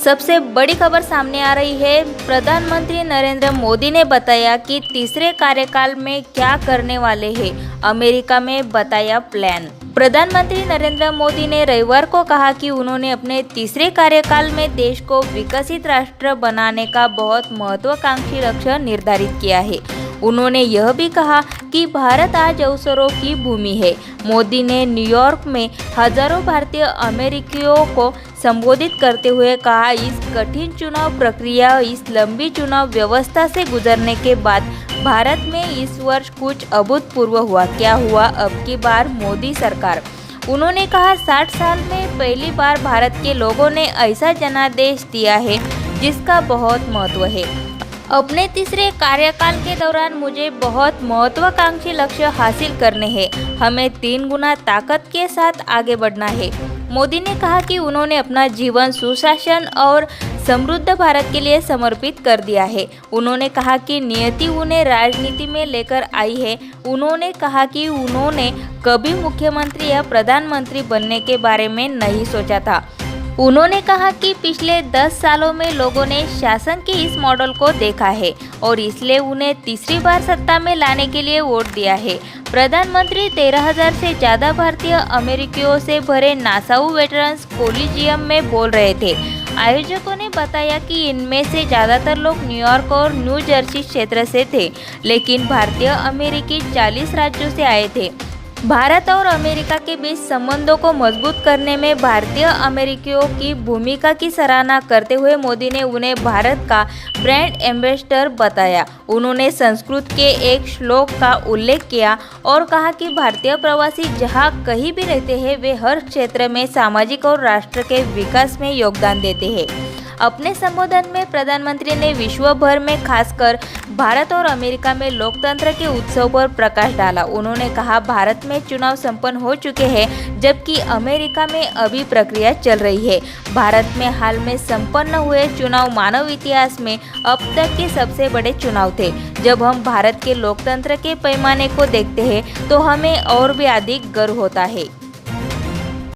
सबसे बड़ी खबर सामने आ रही है। प्रधानमंत्री नरेंद्र मोदी ने बताया कि तीसरे कार्यकाल में क्या करने वाले हैं। अमेरिका में बताया प्लान। प्रधानमंत्री नरेंद्र मोदी ने रविवार को कहा कि उन्होंने अपने तीसरे कार्यकाल में देश को विकसित राष्ट्र बनाने का बहुत महत्वाकांक्षी लक्ष्य निर्धारित किया है। उन्होंने यह भी कहा कि भारत आज अवसरों की भूमि है। मोदी ने न्यूयॉर्क में हजारों भारतीय अमेरिकियों को संबोधित करते हुए कहा, इस कठिन चुनाव प्रक्रिया, इस लंबी चुनाव व्यवस्था से गुजरने के बाद भारत में इस वर्ष कुछ अभूतपूर्व हुआ। क्या हुआ अब की बार मोदी सरकार? उन्होंने कहा, 60 साल में पहली बार भारत के लोगों ने ऐसा जनादेश दिया है जिसका बहुत महत्व है। अपने तीसरे कार्यकाल के दौरान मुझे बहुत महत्वाकांक्षी लक्ष्य हासिल करने हैं। हमें 3 गुना ताकत के साथ आगे बढ़ना है। मोदी ने कहा कि उन्होंने अपना जीवन सुशासन और समृद्ध भारत के लिए समर्पित कर दिया है। उन्होंने कहा कि नियति उन्हें राजनीति में लेकर आई है। उन्होंने कहा कि उन्होंने कभी मुख्यमंत्री या प्रधानमंत्री बनने के बारे में नहीं सोचा था। उन्होंने कहा कि पिछले 10 सालों में लोगों ने शासन के इस मॉडल को देखा है और इसलिए उन्हें तीसरी बार सत्ता में लाने के लिए वोट दिया है। प्रधानमंत्री 13,000 से ज़्यादा भारतीय अमेरिकियों से भरे नासाऊ वेटरन्स कोलिजियम में बोल रहे थे। आयोजकों ने बताया कि इनमें से ज़्यादातर लोग न्यूयॉर्क और न्यू जर्सी क्षेत्र से थे, लेकिन भारतीय अमेरिकी 40 राज्यों से आए थे। भारत और अमेरिका के बीच संबंधों को मजबूत करने में भारतीय अमेरिकियों की भूमिका की सराहना करते हुए मोदी ने उन्हें भारत का ब्रांड एम्बेसडर बताया। उन्होंने संस्कृत के एक श्लोक का उल्लेख किया और कहा कि भारतीय प्रवासी जहां कहीं भी रहते हैं, वे हर क्षेत्र में सामाजिक और राष्ट्र के विकास में योगदान देते हैं। अपने संबोधन में प्रधानमंत्री ने विश्व भर में खासकर भारत और अमेरिका में लोकतंत्र के उत्सव पर प्रकाश डाला। उन्होंने कहा, भारत में चुनाव संपन्न हो चुके हैं, जबकि अमेरिका में अभी प्रक्रिया चल रही है। भारत में हाल में संपन्न हुए चुनाव मानव इतिहास में अब तक के सबसे बड़े चुनाव थे। जब हम भारत के लोकतंत्र के पैमाने को देखते हैं तो हमें और भी अधिक गर्व होता है।